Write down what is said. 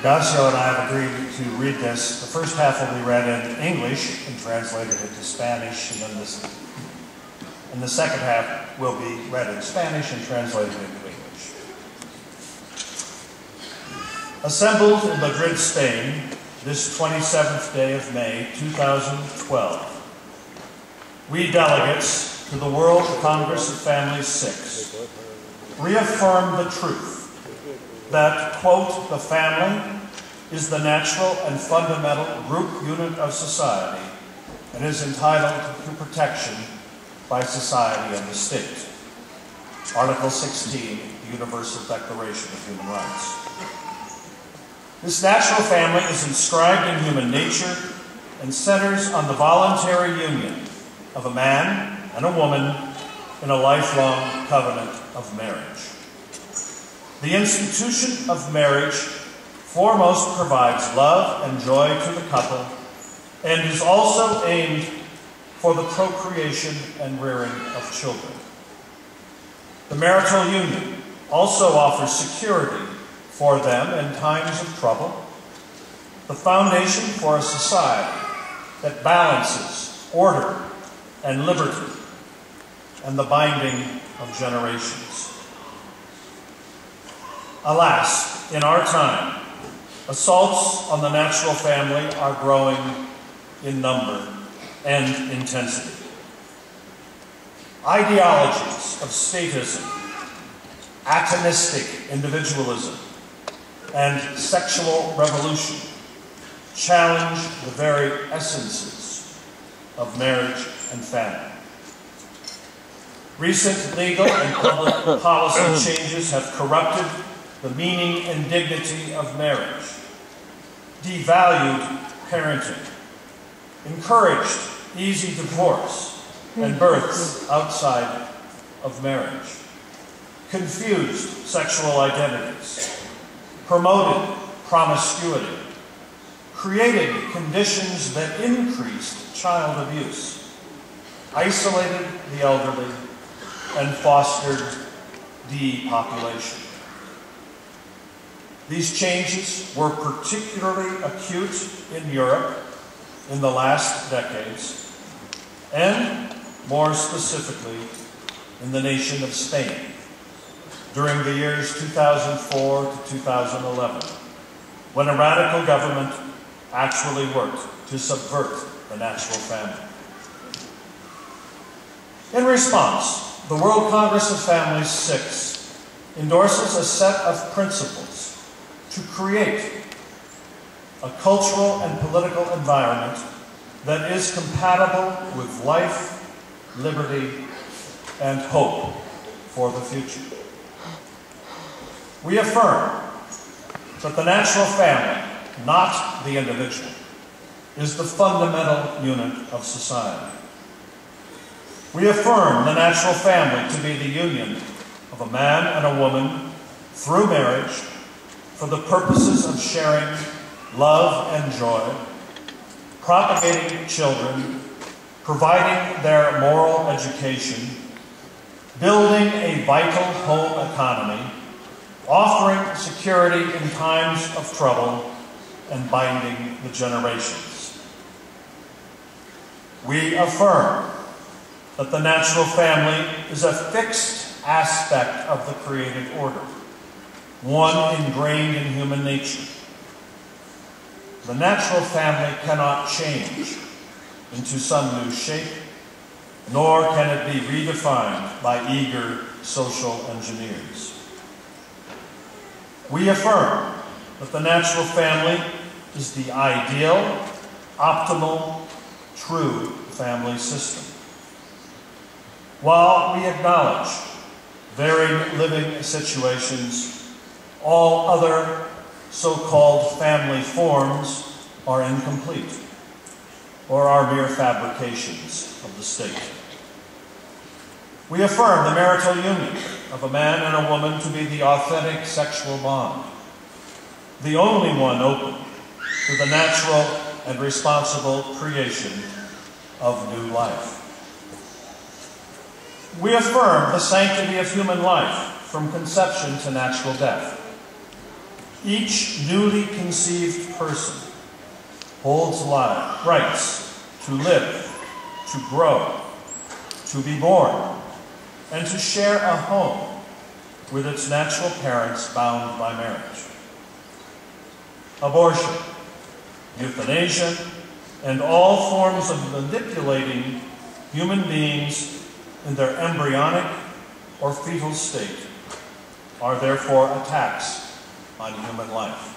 Ignacio and I have agreed to read this. The first half will be read in English and translated into Spanish, and then the second half will be read in Spanish and translated into English. Assembled in Madrid, Spain, this 27th day of May, 2012, we delegates to the World Congress of Families 6 reaffirm the truth that, quote, the family is the natural and fundamental group unit of society and is entitled to protection by society and the state. Article 16, the Universal Declaration of Human Rights. This natural family is inscribed in human nature and centers on the voluntary union of a man and a woman in a lifelong covenant of marriage. The institution of marriage foremost provides love and joy to the couple and is also aimed for the procreation and rearing of children. The marital union also offers security for them in times of trouble, the foundation for a society that balances order and liberty and the binding of generations. Alas, in our time, assaults on the natural family are growing in number and intensity. Ideologies of statism, atomistic individualism, and sexual revolution challenge the very essences of marriage and family. Recent legal and public policy changes have corrupted the meaning and dignity of marriage, devalued parenting, encouraged easy divorce and births outside of marriage, confused sexual identities, promoted promiscuity, created conditions that increased child abuse, isolated the elderly, and fostered depopulation. These changes were particularly acute in Europe in the last decades, and more specifically in the nation of Spain during the years 2004 to 2011, when a radical government actually worked to subvert the natural family. In response, the World Congress of Families 6 endorses a set of principles to create a cultural and political environment that is compatible with life, liberty, and hope for the future. We affirm that the natural family, not the individual, is the fundamental unit of society. We affirm the natural family to be the union of a man and a woman through marriage for the purposes of sharing love and joy, propagating children, providing their moral education, building a vital home economy, offering security in times of trouble, and binding the generations. We affirm that the natural family is a fixed aspect of the created order, one ingrained in human nature. The natural family cannot change into some new shape, nor can it be redefined by eager social engineers. We affirm that the natural family is the ideal, optimal, true family system. While we acknowledge varied living situations, all other so-called family forms are incomplete or are mere fabrications of the state. We affirm the marital union of a man and a woman to be the authentic sexual bond, the only one open to the natural and responsible creation of new life. We affirm the sanctity of human life from conception to natural death. Each newly conceived person holds rights to live, to grow, to be born, and to share a home with its natural parents bound by marriage. Abortion, euthanasia, and all forms of manipulating human beings in their embryonic or fetal state are therefore attacks on human life.